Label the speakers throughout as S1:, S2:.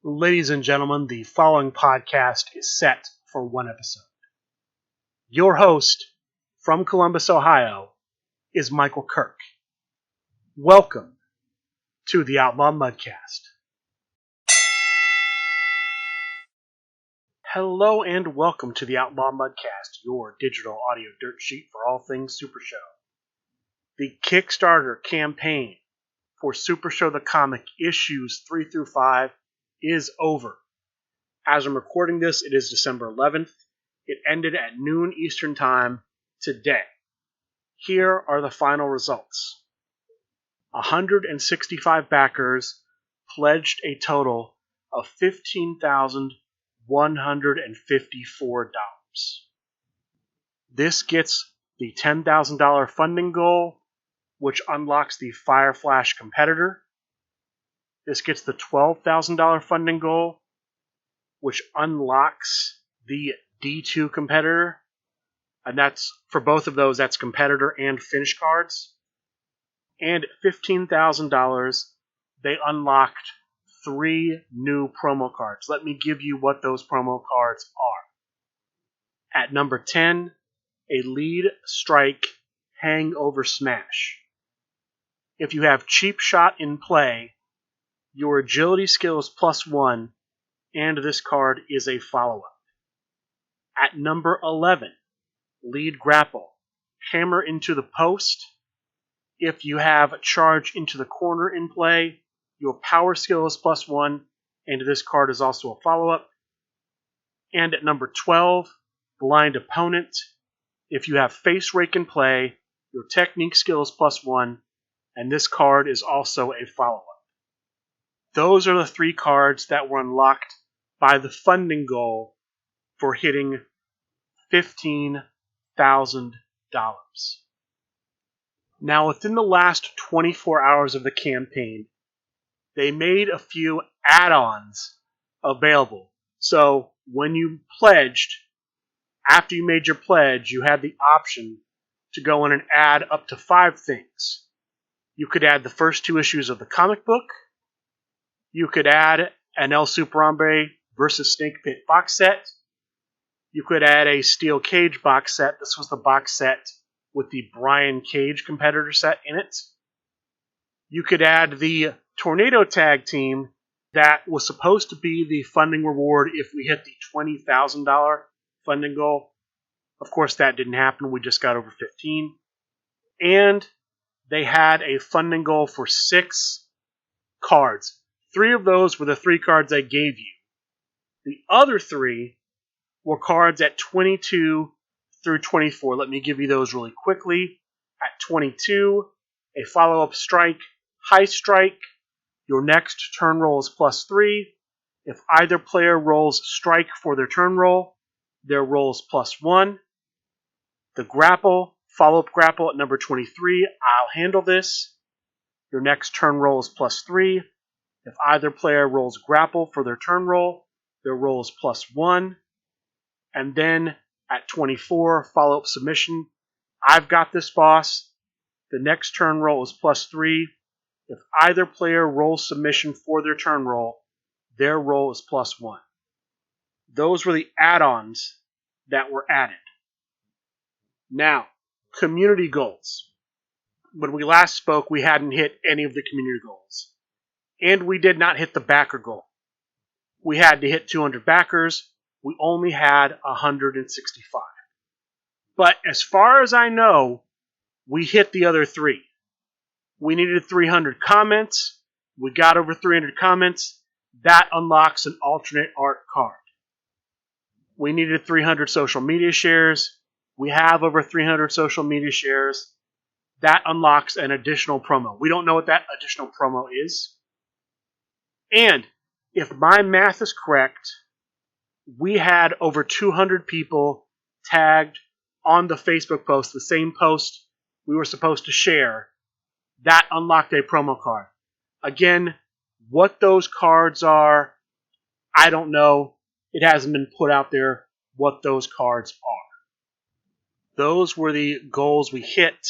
S1: Ladies and gentlemen, the following podcast is set for one episode. Your host from Columbus, Ohio, is Michael Kirk. Welcome to the Outlaw Mudcast. Hello and welcome to the Outlaw Mudcast, your digital audio dirt sheet for all things Supershow. The Kickstarter campaign for Supershow the Comic Issues 3 through 5 is over. As I'm recording this, it is December 11th. It ended at noon Eastern Time today. Here are the final results. 165 backers pledged a total of $15,154. This gets the $10,000 funding goal, which unlocks the Fire Flash competitor. This gets the $12,000 funding goal, which unlocks the D2 competitor. And that's, for both of those, that's competitor and finish cards. And $15,000, they unlocked 3 new promo cards. Let me give you what those promo cards are. At number 10, a lead strike hangover smash. If you have cheap shot in play, your agility skill is +1, and this card is a follow-up. At number 11, lead grapple. Hammer into the post. If you have charge into the corner in play, your power skill is +1, and this card is also a follow-up. And at number 12, blind opponent. If you have face rake in play, your technique skill is +1, and this card is also a follow-up. Those are the 3 cards that were unlocked by the funding goal for hitting $15,000. Now, within the last 24 hours of the campaign, they made a few add-ons available. So, when you pledged, after you made your pledge, you had the option to go in and add up to 5 things. You could add the first 2 issues of the comic book. You could add an El Superhombre vs. Snake Pit box set. You could add a Steel Cage box set. This was the box set with the Brian Cage competitor set in it. You could add the Tornado Tag Team that was supposed to be the funding reward if we hit the $20,000 funding goal. Of course, that didn't happen. We just got over 15. And they had a funding goal for 6 cards. 3 of those were the 3 cards I gave you. The other 3 were cards at 22 through 24. Let me give you those really quickly. At 22, a follow-up strike, high strike. Your next turn roll is +3. If either player rolls strike for their turn roll, their roll is +1. The grapple, follow-up grapple at number 23. I'll handle this. Your next turn roll is +3. If either player rolls grapple for their turn roll, their roll is +1. And then at 24, follow-up submission. I've got this, boss. The next turn roll is +3. If either player rolls submission for their turn roll, their roll is +1. Those were the add-ons that were added. Now, community goals. When we last spoke, we hadn't hit any of the community goals. And we did not hit the backer goal. We had to hit 200 backers. We only had 165. But as far as I know, we hit the other 3. We needed 300 comments. We got over 300 comments. That unlocks an alternate art card. We needed 300 social media shares. We have over 300 social media shares. That unlocks an additional promo. We don't know what that additional promo is. And if my math is correct, we had over 200 people tagged on the Facebook post, the same post we were supposed to share. That unlocked a promo card. Again, what those cards are, I don't know. It hasn't been put out there what those cards are. Those were the goals we hit.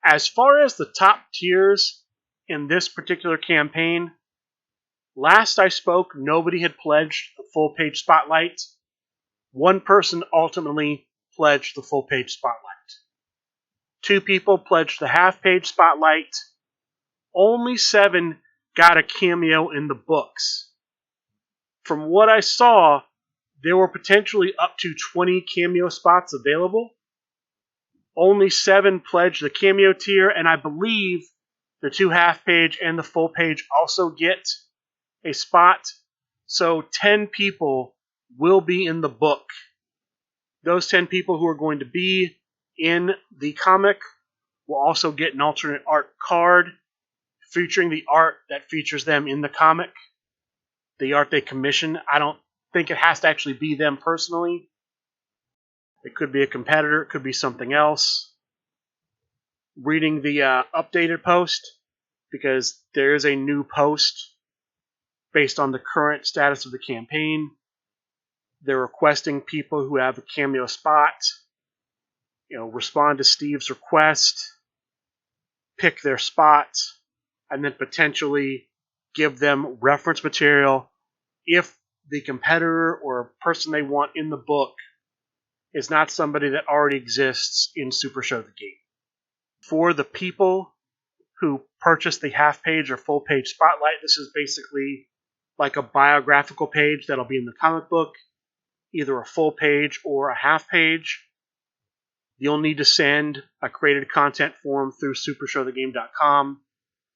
S1: As far as the top tiers in this particular campaign, Last I spoke, nobody had pledged the full page spotlight. One person ultimately pledged the full page spotlight. 2 people pledged the half page spotlight. Only 7 got a cameo in the books. From what I saw, there were potentially up to 20 cameo spots available. Only 7 pledged the cameo tier, and I believe the 2 half page and the full page also get a spot. So 10 people will be in the book. Those 10 people who are going to be in the comic will also get an alternate art card featuring the art that features them in the comic. The art they commission. I don't think it has to actually be them personally. It could be a competitor. It could be something else. Reading the updated post, because there is a new post based on the current status of the campaign. They're requesting people who have a cameo spot, respond to Steve's request, pick their spot, and then potentially give them reference material if the competitor or person they want in the book is not somebody that already exists in Supershow the game. For the people who purchase the half page or full page spotlight, this is basically like a biographical page that'll be in the comic book, either a full page or a half page. You'll need to send a created content form through supershowthegame.com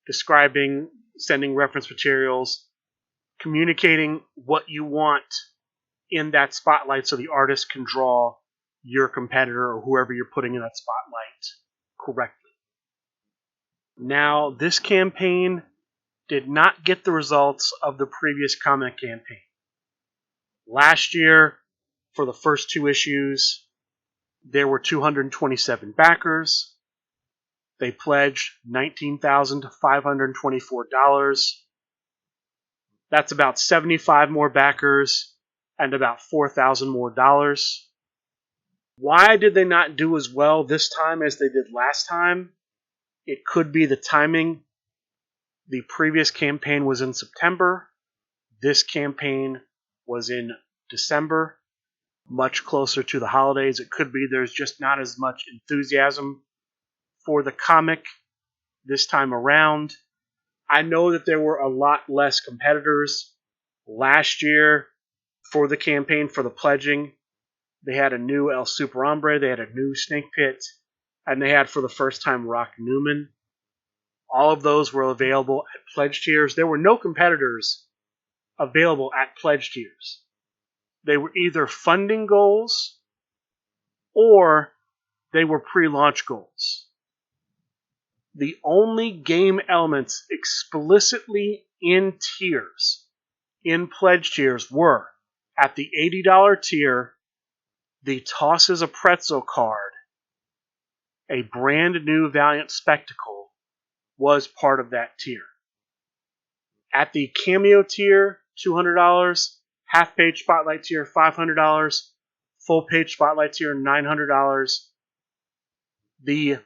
S1: describing, sending reference materials, communicating what you want in that spotlight so the artist can draw your competitor or whoever you're putting in that spotlight correctly. Now, this campaign did not get the results of the previous comic campaign. Last year, for the first 2 issues, there were 227 backers. They pledged $19,524. That's about 75 more backers and about $4,000 more dollars. Why did they not do as well this time as they did last time? It could be the timing. The previous campaign was in September. This campaign was in December, much closer to the holidays. It could be there's just not as much enthusiasm for the comic this time around. I know that there were a lot less competitors last year for the campaign, for the pledging. They had a new El Super Hombre, they had a new Snake Pit, and they had for the first time Rock Newman. All of those were available at pledge tiers. There were no competitors available at pledge tiers. They were either funding goals or they were pre-launch goals. The only game elements explicitly in tiers, in pledge tiers, were at the $80 tier, the Tosses a Pretzel card, a brand new Valiant Spectacle, was part of that tier. At the Cameo tier, $200, half page Spotlight tier, $500, full page Spotlight tier, $900. The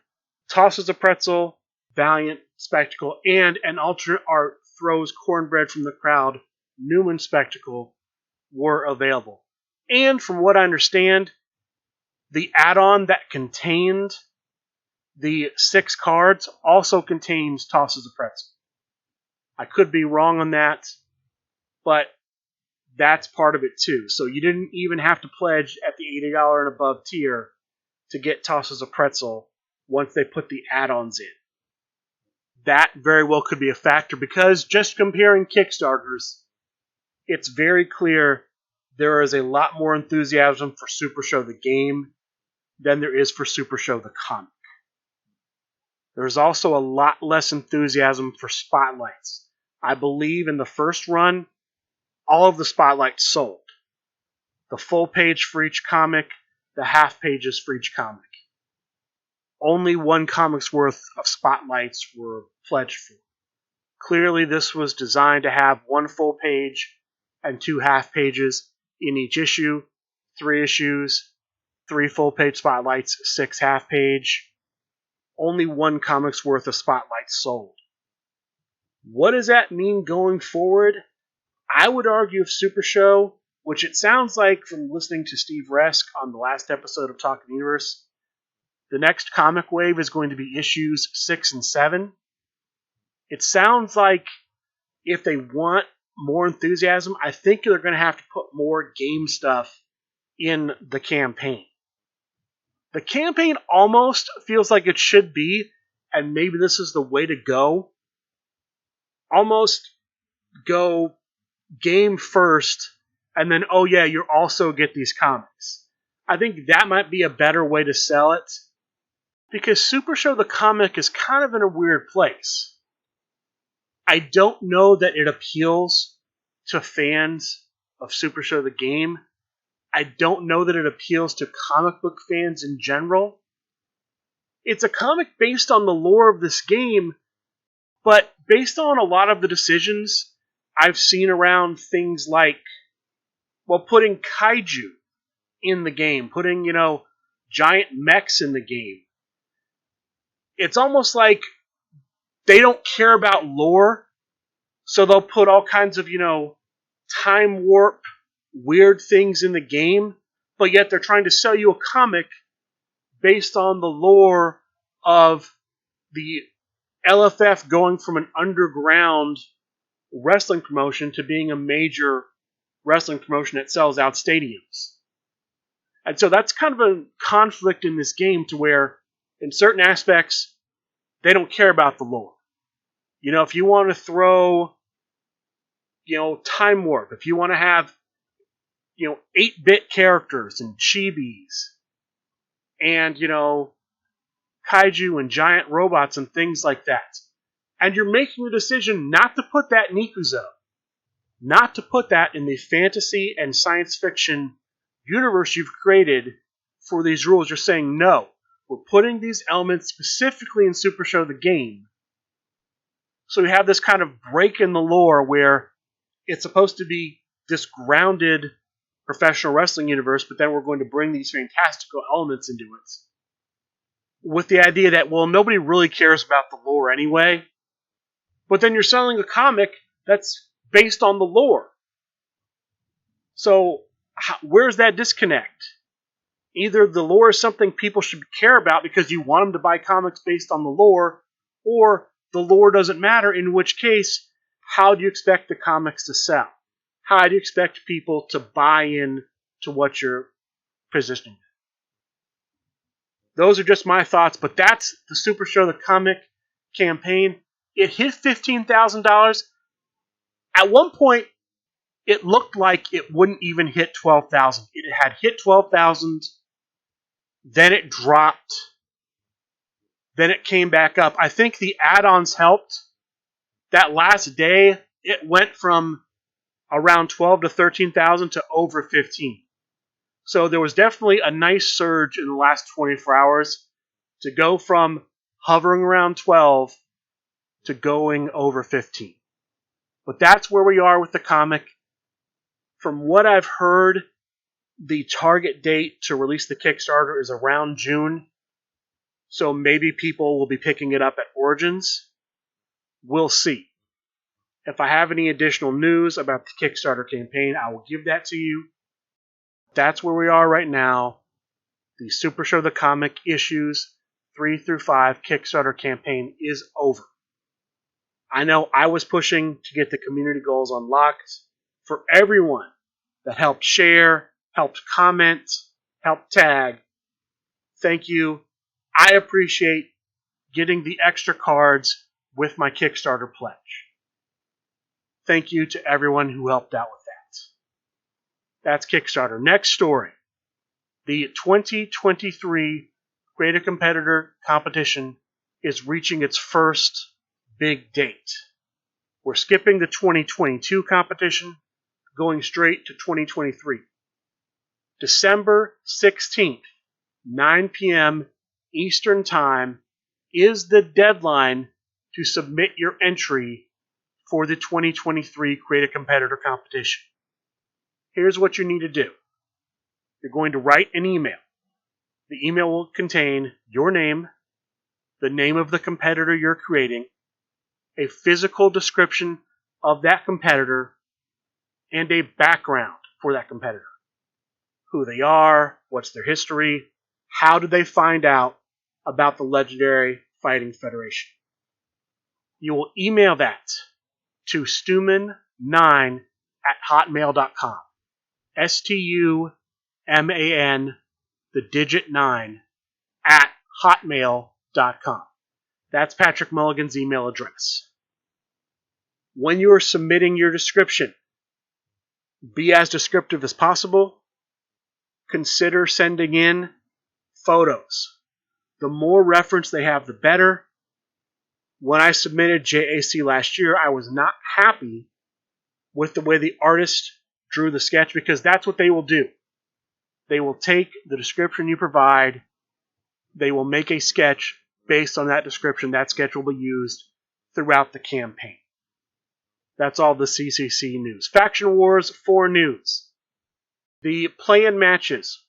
S1: Tosses a Pretzel, Valiant Spectacle, and an alternate art Throws Cornbread from the Crowd Newman Spectacle were available. And from what I understand, the add-on that contained the 6 cards also contains Tosses a Pretzel. I could be wrong on that, but that's part of it too. So you didn't even have to pledge at the $80 and above tier to get Tosses a Pretzel once they put the add-ons in. That very well could be a factor, because just comparing Kickstarters, it's very clear there is a lot more enthusiasm for Supershow the game than there is for Supershow the comic. There's also a lot less enthusiasm for spotlights. I believe in the first run, all of the spotlights sold. The full page for each comic, the half pages for each comic. Only 1 comic's worth of spotlights were pledged for. Clearly, this was designed to have 1 full page and 2 half pages in each issue, 3 issues, 3 full page spotlights, 6 half page. Only 1 comic's worth of spotlights sold. What does that mean going forward? I would argue if Supershow, which it sounds like from listening to Steve Resk on the last episode of Talking Universe, the next comic wave is going to be issues 6 and 7. It sounds like if they want more enthusiasm, I think they're going to have to put more game stuff in the campaign. The campaign almost feels like it should be, and maybe this is the way to go. Almost go game first, and then, oh yeah, you also get these comics. I think that might be a better way to sell it, because Supershow the Comic is kind of in a weird place. I don't know that it appeals to fans of Supershow the Game. I don't know that it appeals to comic book fans in general. It's a comic based on the lore of this game, but based on a lot of the decisions I've seen around things like, well, putting kaiju in the game, putting, giant mechs in the game. It's almost like they don't care about lore, so they'll put all kinds of, time warp, weird things in the game, but yet they're trying to sell you a comic based on the lore of the LFF going from an underground wrestling promotion to being a major wrestling promotion that sells out stadiums. And so that's kind of a conflict in this game to where, in certain aspects, they don't care about the lore. If you want to throw, time warp, if you want to have, 8-bit characters and chibis and, kaiju and giant robots and things like that, and you're making the decision not to put that in Ikuzo, not to put that in the fantasy and science fiction universe you've created for these rules, you're saying, no, we're putting these elements specifically in Supershow the Game. So we have this kind of break in the lore where it's supposed to be this grounded professional wrestling universe, but then we're going to bring these fantastical elements into it. With the idea that, well, nobody really cares about the lore anyway, but then you're selling a comic that's based on the lore. So where's that disconnect? Either the lore is something people should care about because you want them to buy comics based on the lore, or the lore doesn't matter, in which case, how do you expect the comics to sell? How do you expect people to buy in to what you're positioning? Those are just my thoughts, but that's the Supershow the Comic campaign. It hit $15,000. At one point, it looked like it wouldn't even hit $12,000. It had hit $12,000, then it dropped, then it came back up. I think the add-ons helped. That last day, it went from around 12 to 13,000 to over 15. So there was definitely a nice surge in the last 24 hours to go from hovering around 12 to going over 15. But that's where we are with the comic. From what I've heard, the target date to release the Kickstarter is around June. So maybe people will be picking it up at Origins. We'll see. If I have any additional news about the Kickstarter campaign, I will give that to you. That's where we are right now. The Supershow the Comic issues 3 through 5 Kickstarter campaign is over. I know I was pushing to get the community goals unlocked for everyone that helped share, helped comment, helped tag. Thank you. I appreciate getting the extra cards with my Kickstarter pledge. Thank you to everyone who helped out with that. That's Kickstarter. Next story. The 2023 Create a Competitor competition is reaching its first big date. We're skipping the 2022 competition, going straight to 2023. December 16th, 9 p.m. Eastern Time is the deadline to submit your entry for the 2023 Create a Competitor competition. Here's what you need to do. You're going to write an email. The email will contain your name, the name of the competitor you're creating, a physical description of that competitor, and a background for that competitor. Who they are, what's their history, how did they find out about the Legendary Fighting Federation. You will email that to stuman9@hotmail.com. STUMAN, the digit 9, at hotmail.com. That's Patrick Mulligan's email address. When you are submitting your description, be as descriptive as possible. Consider sending in photos. The more reference they have, the better. When I submitted JAC last year, I was not happy with the way the artist drew the sketch, because that's what they will do. They will take the description you provide, they will make a sketch based on that description. That sketch will be used throughout the campaign. That's all the CCC news. Faction Wars 4 news. The play-in matches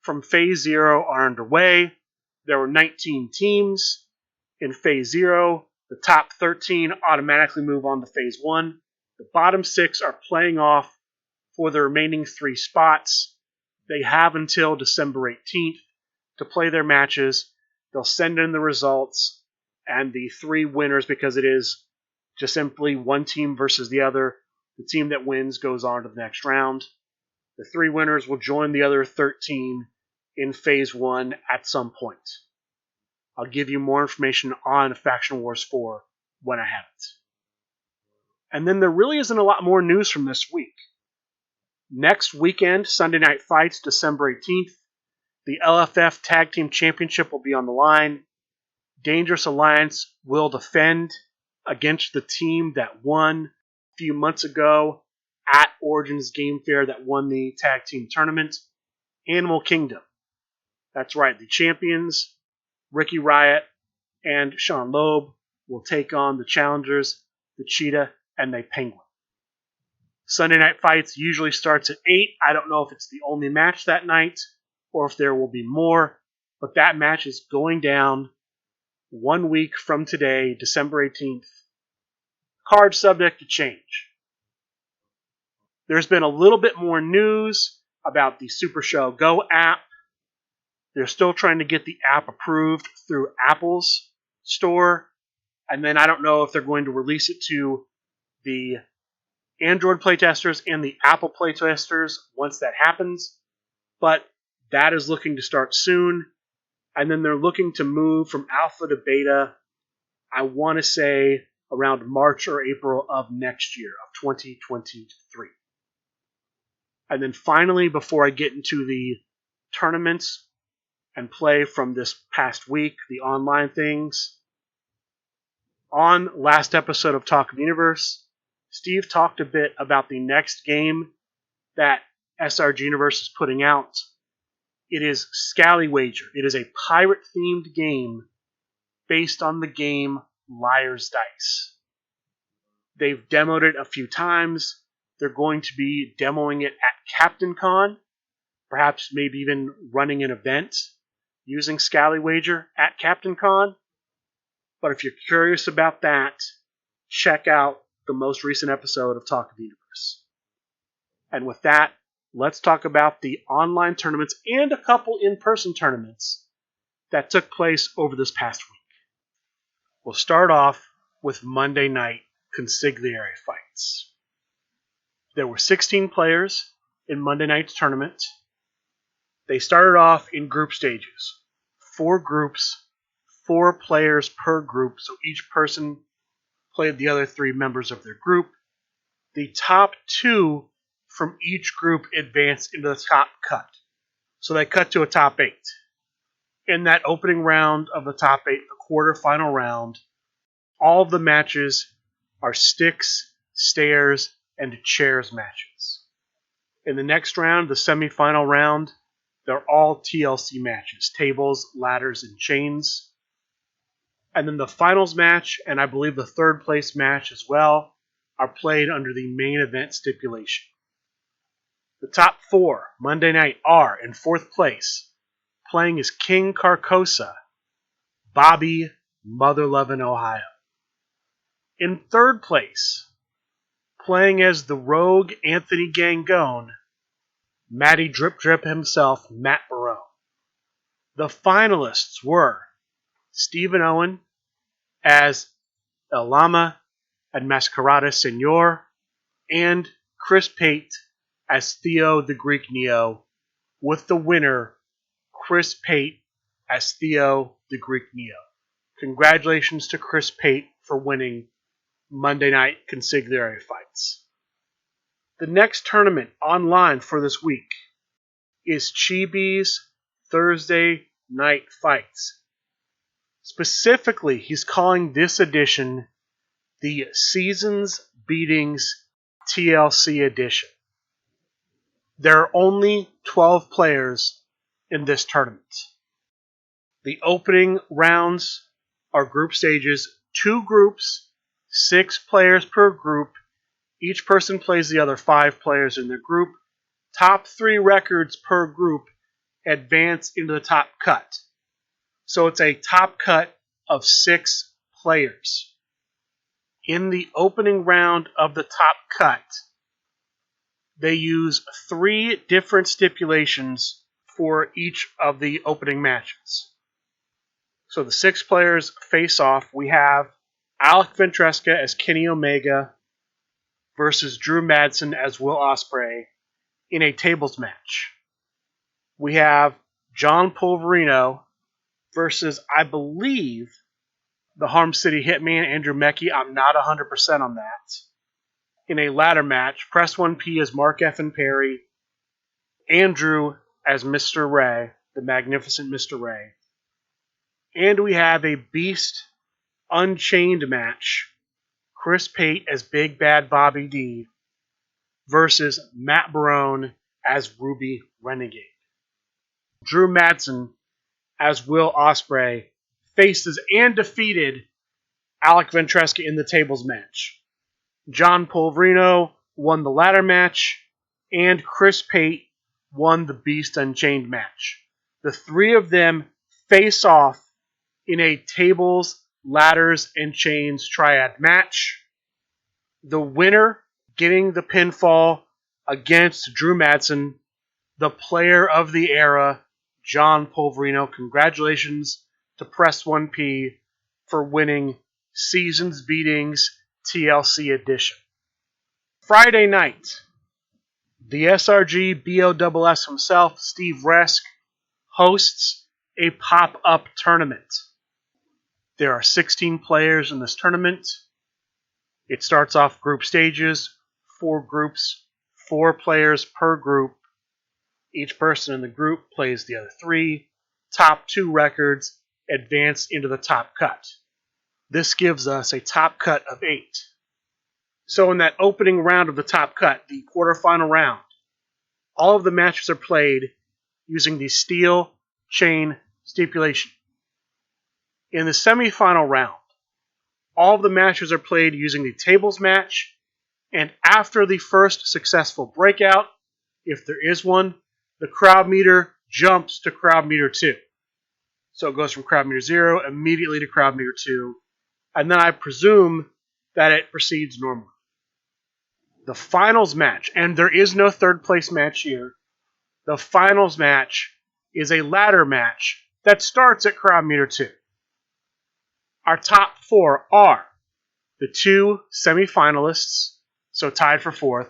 S1: from Phase 0 are underway. There were 19 teams in Phase 0. The top 13 automatically move on to Phase 1. The bottom 6 are playing off for the remaining 3 spots. They have until December 18th to play their matches. They'll send in the results, and the 3 winners, because it is just simply one team versus the other, the team that wins goes on to the next round. The 3 winners will join the other 13 in Phase 1 at some point. I'll give you more information on Faction Wars 4 when I have it. And then there really isn't a lot more news from this week. Next weekend, Sunday Night Fights, December 18th, the LFF Tag Team Championship will be on the line. Dangerous Alliance will defend against the team that won a few months ago at Origins Game Fair, that won the tag team tournament, Animal Kingdom. That's right, the champions, Ricky Riot and Sean Loeb, will take on the challengers, the Cheetah and the Penguin. Sunday Night Fights usually starts at 8. I don't know if it's the only match that night or if there will be more, but that match is going down 1 week from today, December 18th. Card subject to change. There's been a little bit more news about the Supershow Go app. They're still trying to get the app approved through Apple's store, and then I don't know if they're going to release it to the Android playtesters and the Apple playtesters once that happens, but that is looking to start soon. And then they're looking to move from alpha to beta, I want to say around March or April of next year, of 2023. And then finally, before I get into the tournaments and play from this past week, the online things, on last episode of Talk of Universe, Steve talked a bit about the next game that SRG Universe is putting out. It is Scallywager. It is a pirate-themed game based on the game Liar's Dice. They've demoed it a few times. They're going to be demoing it at Captain Con, perhaps maybe even running an event using Scallywager at Captain Con. But if you're curious about that, check out the most recent episode of Talk of the Universe. And with that, let's talk about the online tournaments and a couple in-person tournaments that took place over this past week. We'll start off with Monday night consigliere fights. There were 16 players in Monday night's tournament. They started off in group stages. 4 groups, 4 players per group, so each person played the other 3 members of their group. The top 2 from each group advanced into the top cut. So they cut to a top 8. In that opening round of the top 8, the quarterfinal round, all of the matches are sticks, stairs, and chairs matches. In the next round, the semifinal round, they're all TLC matches, tables, ladders, and chains. And then the finals match, and I believe the third place match as well, are played under the main event stipulation. The top 4 Monday night are, in 4th place, playing as King Carcosa, Bobby, Mother Lovin', Ohio. In 3rd place, playing as the rogue Anthony Gangone, Matty Drip Drip himself, Matt Barone. The finalists were Stephen Owen as El Lama and Masquerada Senor, and Chris Pate as Theo the Greek Neo, with the winner, Chris Pate as Theo the Greek Neo. Congratulations to Chris Pate for winning Monday Night Consigliere Fights. The next tournament online for this week is Chibi's Thursday Night Fights. Specifically, he's calling this edition the Seasons Beatings TLC edition. There are only 12 players in this tournament. The opening rounds are group stages, 2 groups, 6 players per group. Each person plays the other 5 players in their group. Top 3 records per group advance into the top cut. So it's a top cut of 6 players. In the opening round of the top cut, they use 3 different stipulations for each of the opening matches. So the 6 players face off. We have Alec Ventresca as Kenny Omega versus Drew Madsen as Will Ospreay in a tables match. We have John Pulverino versus, I believe, the Harm City Hitman, Andrew Mecki. I'm not 100% on that. In a ladder match, Press 1P as Mark F. and Perry, Andrew as Mr. Ray, the magnificent Mr. Ray. And we have a Beast Unchained match, Chris Pate as Big Bad Bobby D versus Matt Barone as Ruby Renegade. Drew Madsen as Will Ospreay faces and defeated Alec Ventresca in the tables match. John Pulverino won the ladder match, and Chris Pate won the Beast Unchained match. The 3 of them face off in a tables, ladders, and chains triad match. The winner getting the pinfall against Drew Madsen, the player of the era, John Pulverino. Congratulations to Press 1P for winning Seasons Beatings TLC edition. Friday night, the SRG BOSS himself, Steve Resk, hosts a pop-up tournament. There are 16 players in this tournament. It starts off group stages, 4 groups, 4 players per group. Each person in the group plays the other 3. Top 2 records advance into the top cut. This gives us a top cut of 8. So in that opening round of the top cut, the quarterfinal round, all of the matches are played using the steel chain stipulation. In the semifinal round, all of the matches are played using the tables match, and after the first successful breakout, if there is one, the crowd meter jumps to crowd meter 2. So it goes from crowd meter 0 immediately to crowd meter 2, and then I presume that it proceeds normally. The finals match, and there is no third place match here, the finals match is a ladder match that starts at crowd meter 2. Our top 4 are the 2 semifinalists, so tied for 4th,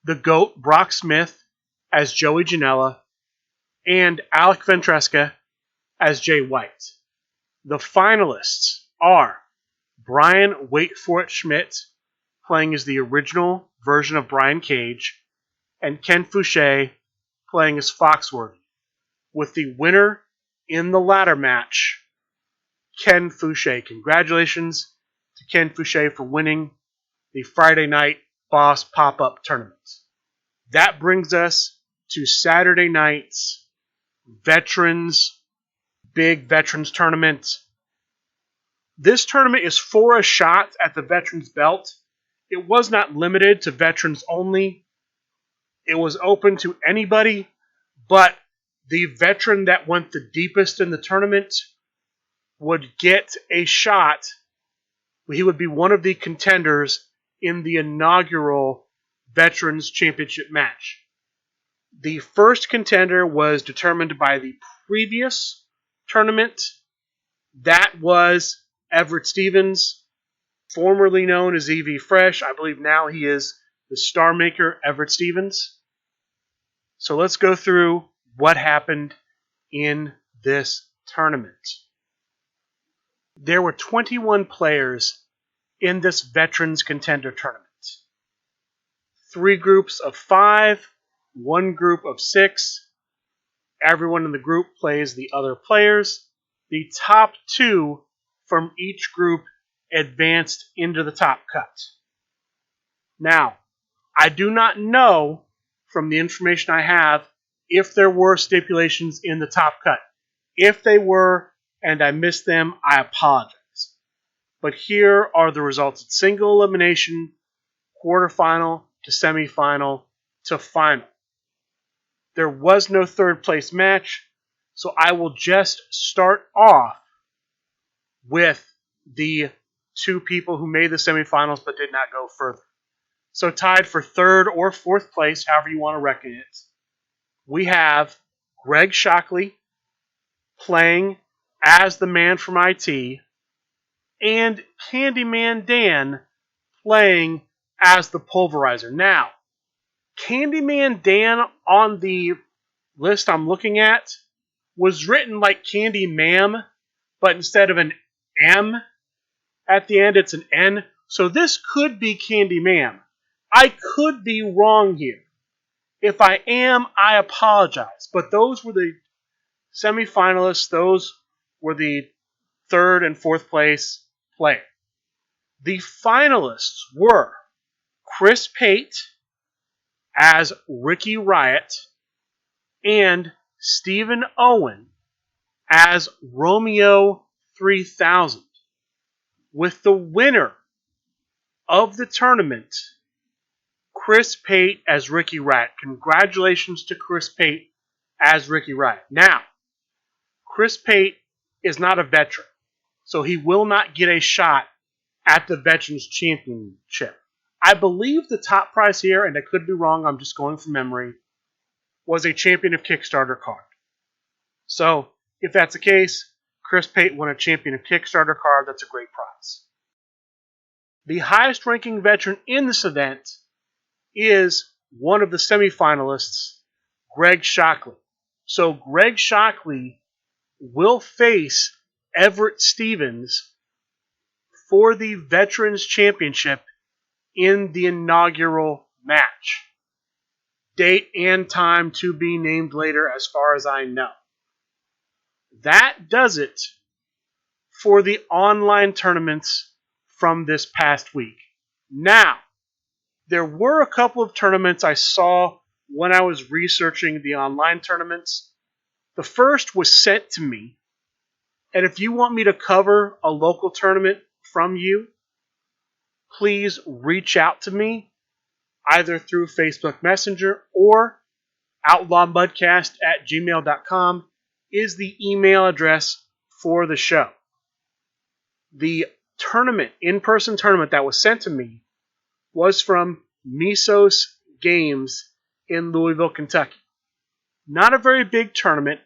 S1: the GOAT Brock Smith as Joey Janela, and Alec Ventresca as Jay White. The finalists are Brian Wait For It Schmidt, playing as the original version of Brian Cage, and Ken Fouché, playing as Foxworthy, with the winner in the ladder match, Ken Fouché. Congratulations to Ken Fouché for winning the Friday Night Boss Pop-Up Tournament. That brings us to Saturday night's Big Veterans Tournament. This tournament is for a shot at the Veterans Belt. It was not limited to veterans only. It was open to anybody, but the veteran that went the deepest in the tournament would get a shot. He would be one of the contenders in the inaugural Veterans Championship match. The first contender was determined by the previous tournament. That was Everett Stevens, formerly known as EV Fresh. I believe now he is the Star Maker Everett Stevens. So let's go through what happened in this tournament. There were 21 players in this Veterans Contender Tournament. 3 groups of 5, 1 group of 6. Everyone in the group plays the other players. The top 2 from each group advanced into the top cut. Now, I do not know from the information I have if there were stipulations in the top cut. If they were and I missed them, I apologize. But here are the results. It's single elimination, quarterfinal to semifinal to final. There was no third place match, so I will just start off with the 2 people who made the semifinals but did not go further. So tied for 3rd or 4th place, however you want to reckon it, we have Greg Shockley playing as the man from IT and Candyman Dan playing as the Pulverizer. Now, Candyman Dan on the list I'm looking at was written like Candy Ma'am, but instead of an M at the end, it's an N. So this could be Candy Ma'am. I could be wrong here. If I am, I apologize. But those were the semifinalists. Those were the 3rd and 4th place player. The finalists were Chris Pate as Ricky Riot and Stephen Owen as Romeo 3000, with the winner of the tournament, Chris Pate as Ricky Riot. Congratulations to Chris Pate as Ricky Riot. Now, Chris Pate is not a veteran, so he will not get a shot at the Veterans Championship. I believe the top prize here, and I could be wrong, I'm just going from memory, was a Champion of Kickstarter card. So, if that's the case, Chris Pate won a Champion of Kickstarter card. That's a great prize. The highest ranking veteran in this event is one of the semifinalists, Greg Shockley. So Greg Shockley will face Everett Stevens for the Veterans Championship in the inaugural match. Date and time to be named later as far as I know. That does it for the online tournaments from this past week. Now, there were a couple of tournaments I saw when I was researching the online tournaments. The first was sent to me, and if you want me to cover a local tournament from you, please reach out to me either through Facebook Messenger or outlawmudcast@gmail.com is the email address for the show. The tournament, in-person tournament that was sent to me was from Misos Games in Louisville, Kentucky. Not a very big tournament,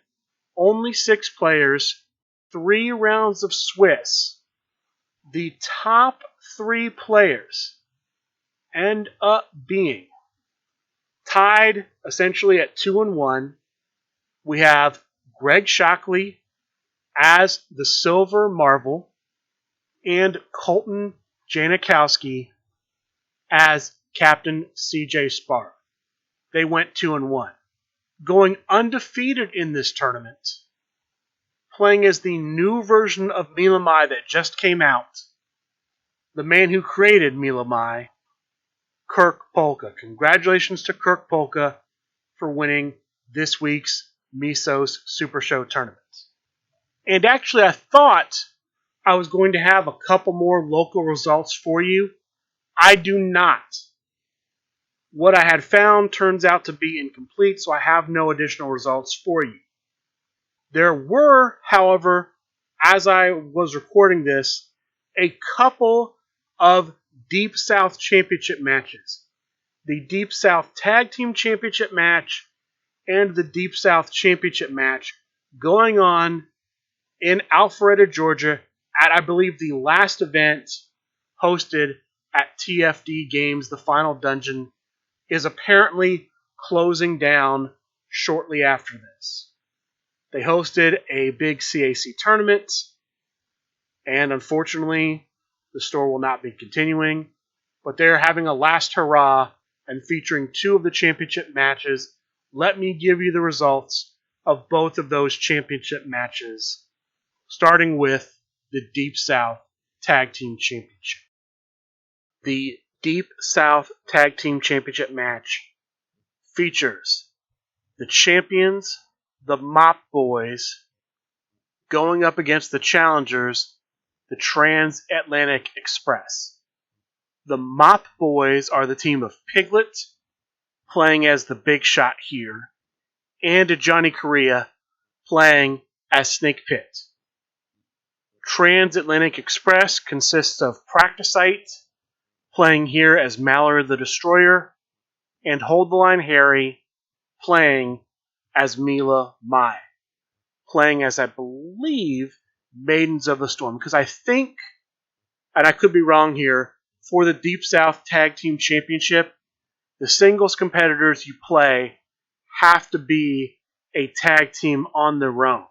S1: only 6 players, 3 rounds of Swiss. The top 3 players end up being tied essentially at 2-1. We have Greg Shockley as the Silver Marvel and Colton Janikowski as Captain CJ Sparrow. They went 2-1. Going undefeated in this tournament, playing as the new version of Milamai that just came out, the man who created Milamai, Kirk Polka. Congratulations to Kirk Polka for winning this week's Misos Super Show tournament. And actually, I thought I was going to have a couple more local results for you. I do not. What I had found turns out to be incomplete, so I have no additional results for you. There were, however, as I was recording this, a couple of Deep South Championship matches. The Deep South Tag Team Championship match and the Deep South Championship match going on in Alpharetta, Georgia at, I believe, the last event hosted at TFD Games. The Final Dungeon is apparently closing down shortly after this. They hosted a big CAC tournament, and unfortunately, the store will not be continuing, but they're having a last hurrah and featuring 2 of the championship matches. Let me give you the results of both of those championship matches, starting with the Deep South Tag Team Championship. The Deep South Tag Team Championship match features the champions, the Mop Boys, going up against the challengers, the Transatlantic Express. The Mop Boys are the team of Piglet, playing as the Big Shot here, and Johnny Correa, playing as Snake Pit. Transatlantic Express consists of Practicite, playing here as Mallory the Destroyer, and Hold the Line Harry, playing as Mila Mai, playing as, I believe, Maidens of the Storm. Because I think, and I could be wrong here, for the Deep South Tag Team Championship, the singles competitors you play have to be a tag team on their own.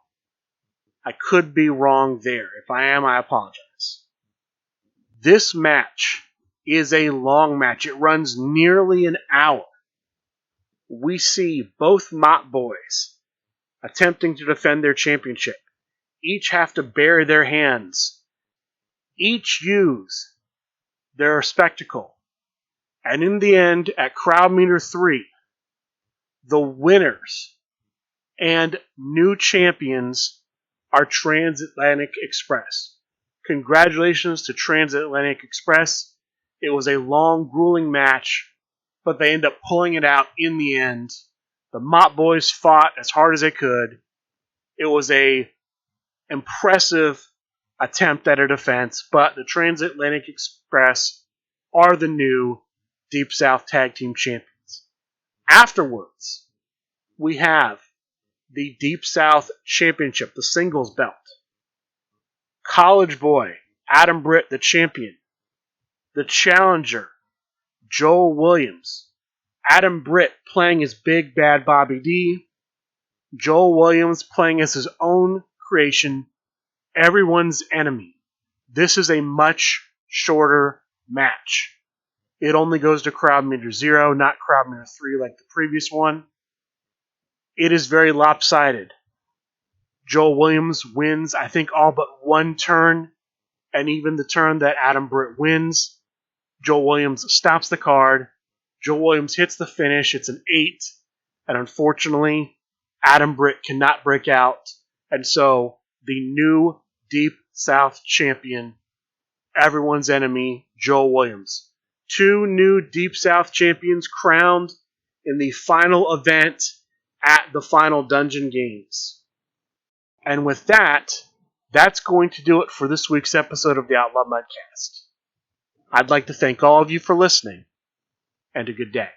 S1: I could be wrong there. If I am, I apologize. This match is a long match. It runs nearly an hour. We see both Mop Boys attempting to defend their championship. Each have to bury their hands. Each use their spectacle. And in the end, at crowd meter 3, the winners and new champions are Transatlantic Express. Congratulations to Transatlantic Express. It was a long, grueling match, but they end up pulling it out in the end. The Mop Boys fought as hard as they could. It was a impressive attempt at a defense, but the Transatlantic Express are the new Deep South Tag Team Champions. Afterwards, we have the Deep South Championship, the singles belt. College boy, Adam Britt, the champion. The challenger, Joel Williams. Adam Britt playing as Big Bad Bobby D. Joel Williams playing as his own creation, Everyone's Enemy. This is a much shorter match. It only goes to crowd meter 0, not crowd meter 3 like the previous one. It is very lopsided. Joel Williams wins, I think, all but one turn, and even the turn that Adam Britt wins, Joel Williams stops the card. Joel Williams hits the finish. It's an 8, and unfortunately, Adam Britt cannot break out, and so the new Deep South champion, Everyone's Enemy, Joel Williams. 2 new Deep South champions crowned in the final event at the Final Dungeon Games. And with that, that's going to do it for this week's episode of the Outlaw Mudcast. I'd like to thank all of you for listening, and a good day.